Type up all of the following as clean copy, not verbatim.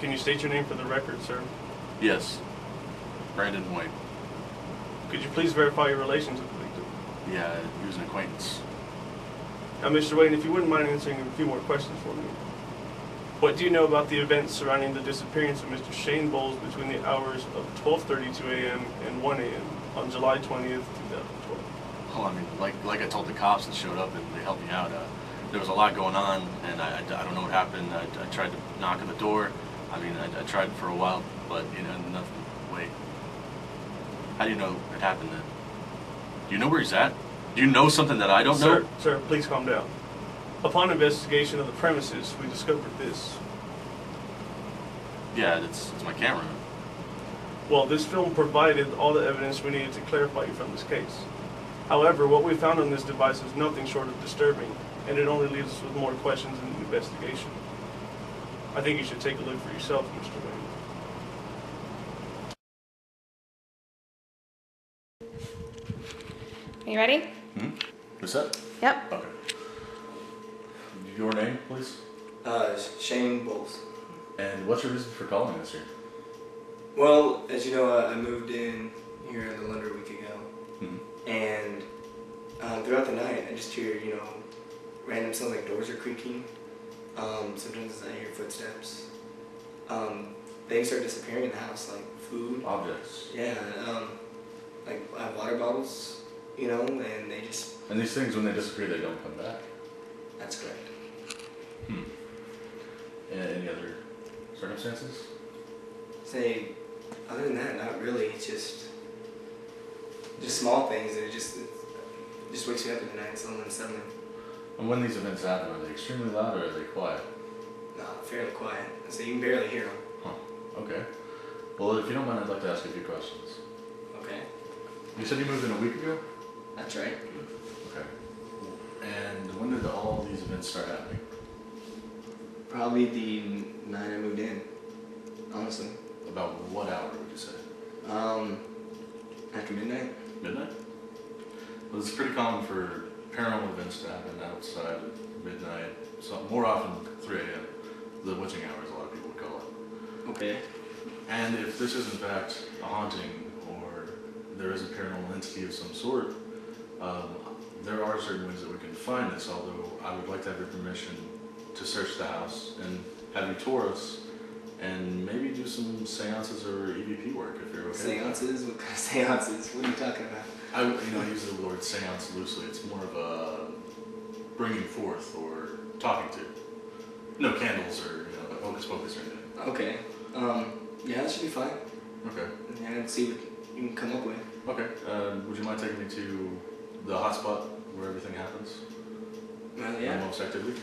Can you state your name for the record, sir? Yes. Brandon White. Could you please verify your relation to the victim? Yeah, he was an acquaintance. Now, Mr. Wayne, if you wouldn't mind answering a few more questions for me. What do you know about the events surrounding the disappearance of Mr. Shane Bowles between the hours of 12:32 a.m. and 1 a.m. on July 20th, 2012? Well, I mean, like I told the cops that showed up and they helped me out, there was a lot going on, and I don't know what happened. I tried to knock on the door. I mean, I tried for a while, but, you know, nothing. Wait. How do you know it happened then? Do you know where he's at? Do you know something that I don't know? Sir, please calm down. Upon investigation of the premises, we discovered this. Yeah, it's my camera. Well, this film provided all the evidence we needed to clarify you from this case. However, what we found on this device is nothing short of disturbing, and it only leaves us with more questions in the investigation. I think you should take a look for yourself, Mr. Wayne. Are you ready? Who's that? Yep. Okay. Your name, please? Shane Bowles. And what's your reason for calling us here? Well, as you know, I moved in here a little under a week ago. And throughout the night, I just hear, you know, random sounds like doors are creaking. Sometimes I hear footsteps. Things start disappearing in the house, like food. Objects. Yeah, like I have water bottles, you know, and they just... And these things, when they disappear, they don't come back? That's correct. Any other circumstances? Say, other than that, not really. It's just small things that it just wakes me up in the night suddenly. And when these events happen, are they extremely loud or are they quiet? No, fairly quiet. So you can barely hear them. Huh. Okay. Well, if you don't mind, I'd like to ask you a few questions. Okay. You said you moved in a week ago? That's right. Okay. And when did all these events start happening? Probably the night I moved in, honestly. About what hour would you say? After midnight. Midnight? Well, it's pretty common for paranormal events to happen outside of midnight, so more often 3 a.m. The witching hour, as a lot of people would call it. Okay. And if this is in fact a haunting, or there is a paranormal entity of some sort, there are certain ways that we can find this, although I would like to have your permission to search the house and have you tour us and maybe do some seances or EVP work if you're okay. Seances? What kind of seances? What are you talking about? I use the word seance loosely. It's more of a bringing forth or talking to. No candles or hocus pocus or anything. Okay. Yeah, that should be fine. Okay. Yeah, and see what you can come up with. Okay. Would you mind taking me to the hotspot where everything happens? Yeah. The most activity?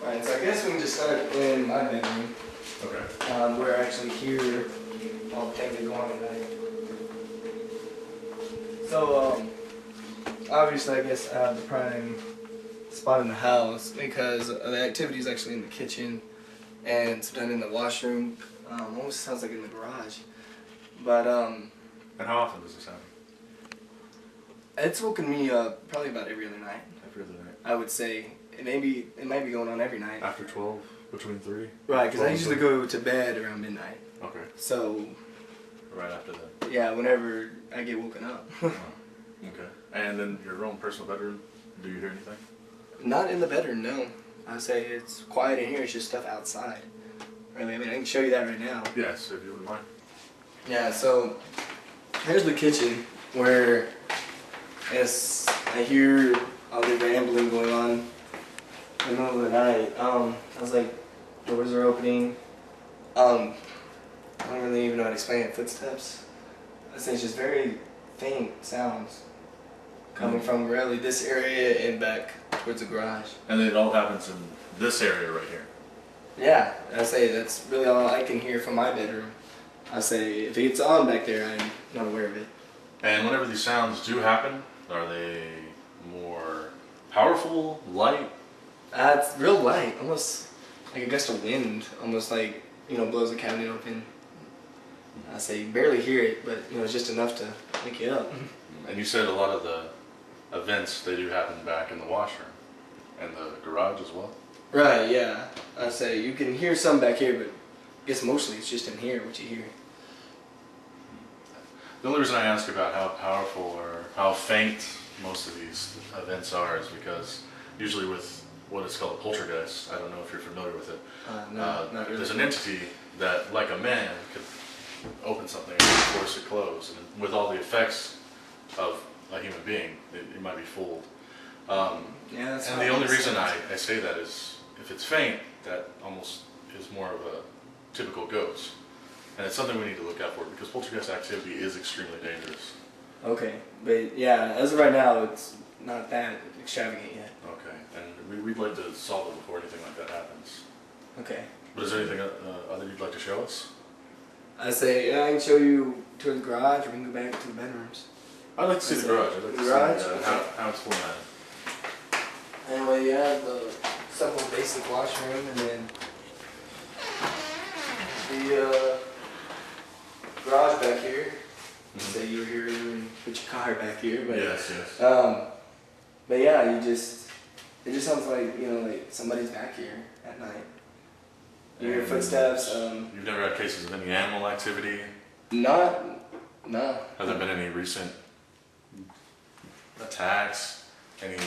Alright, so I guess we can just start in my bedroom. Okay. We're actually here all the things that go on at night. So, obviously I guess I have the prime spot in the house because the activity is actually in the kitchen and sometimes in the washroom. Almost sounds like in the garage. But, And how often does this happen? it's woken me up probably about every other night. Every other night. I would say. It might be going on every night. After 12? Between 3? Right, because I usually go to bed around midnight. Okay. So, Right after that. yeah, whenever I get woken up. Okay. And in your own personal bedroom, do you hear anything? Not in the bedroom, no. I say it's quiet in here, it's just stuff outside. Really, I mean, I can show you that right now. Yes, if you wouldn't mind. Yeah, so here's the kitchen where I hear all the rambling going on in the middle of the night. I was like, doors are opening. I don't really even know how to explain it. Footsteps. I say it's just very faint sounds coming from really this area and back towards the garage. And it all happens in this area right here? Yeah, I say that's really all I can hear from my bedroom. I say if it gets on back there, I'm not aware of it. And whenever these sounds do happen, are they more powerful, light? It's real light, almost like a gust of wind, almost like, blows the cabinet open. I say you barely hear it, but it's just enough to wake you up. And you said a lot of the events, they do happen back in the washroom and the garage as well? Right, yeah. I say you can hear some back here, but I guess mostly it's just in here what you hear. The only reason I ask about how powerful or how faint most of these events are is because usually with what is called a poltergeist, I don't know if you're familiar with it, No, not really. there's an entity that, like a man, could open something and force it closed. And with all the effects of a human being, it might be fooled. Yeah, that's And the only reason I say that is if it's faint, that almost is more of a typical ghost. And it's something we need to look out for because poltergeist activity is extremely dangerous. Okay, but yeah, as of right now, it's not that extravagant yet. Okay, and we'd like to solve it before anything like that happens. Okay. But is there anything other you'd like to show us? I say, yeah, I can show you to the garage, or we can go back to the bedrooms. I'd like to see the garage. I'd like to Garage? see how it's formatted. Anyway, you have the simple basic washroom, and then the garage back here. Say you were here and put your car back here, but Yes. but yeah, it just sounds like like somebody's back here at night. You hear And footsteps. You've never had cases of any animal activity? No. Has there been any recent attacks? Any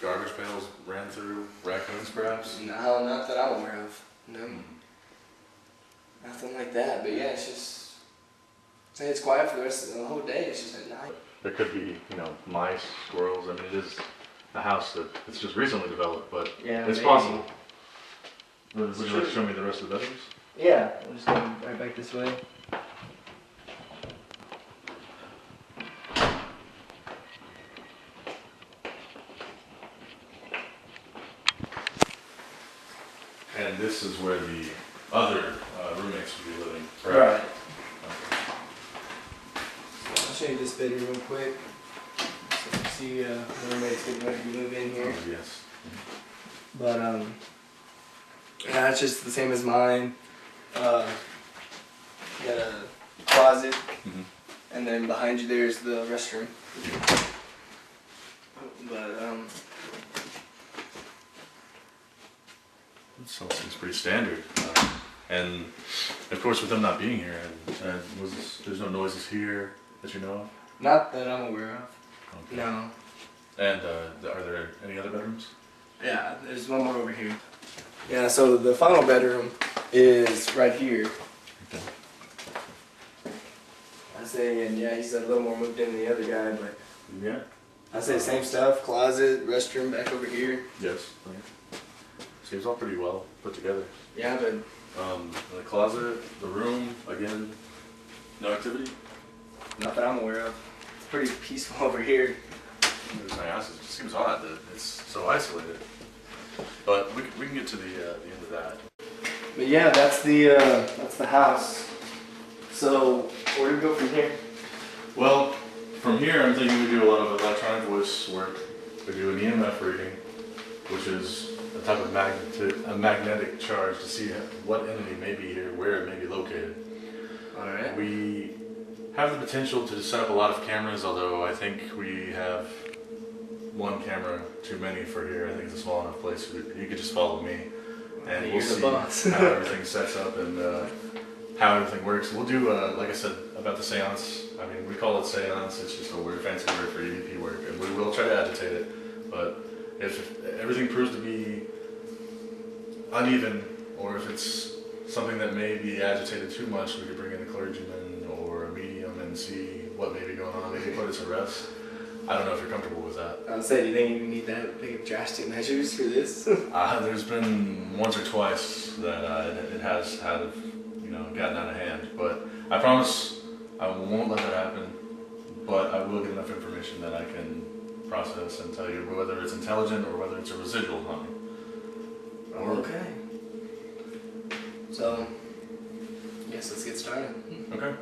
garbage pails ran through? Raccoons, perhaps? No, not that I'm aware of. No, nothing like that. But yeah, it's just. Say it's quiet for the rest of the whole day. It's just at night. There could be, mice, squirrels. I mean, it is a house that it's just recently developed, but Yeah, it's maybe. possible. Would you like to show me the rest of the bedrooms? Yeah, we'll just go right back this way. And this is where the other roommates would be living, Right. correct? I'll show you this bedroom real quick. So you see the roommates getting ready to move in here. Oh, yes. But yeah, it's just the same as mine. Got a closet, and then behind you there's the restroom. But So it seems pretty standard. And of course, with them not being here, and there's no noises here that you know of? not that I'm aware of. Okay. No. And are there any other bedrooms? Yeah, there's one more over here. Yeah, so the final bedroom is right here. Okay. I say, and yeah, he's a little more moved in than the other guy, but Yeah. I say same stuff, closet, restroom back over here. Yes. Okay. Seems all pretty well put together. Yeah, but The closet, the room, again, no activity? not that I'm aware of. It's pretty peaceful over here. The reason I asked is it just seems odd that it's so isolated. But we can get to the end of that. But yeah, that's the house. So where do we go from here? Well, from here I'm thinking we do a lot of electronic voice work. We do an EMF reading, which is a type of magnetic charge to see what entity may be here, where it may be located. Alright. We have the potential to set up a lot of cameras, although I think we have one camera too many for here. I think it's a small enough place. You could just follow me, and we'll You're the see boss. how everything sets up and how everything works. We'll do, like I said, about the seance. I mean, we call it seance. It's just a word, fancy word for EVP work, and we will try to agitate it. But if everything proves to be uneven, or if it's something that may be agitated too much, we could bring in a clergyman or a medium and see what may be going on. Maybe put it to rest. I don't know if you're comfortable with that. I would say, do you think you need that big drastic measures for this? There's been once or twice that it has had, gotten out of hand. But I promise I won't let that happen. But I will get enough information that I can process and tell you whether it's intelligent or whether it's a residual haunting. Okay. So, I guess let's get started. Okay.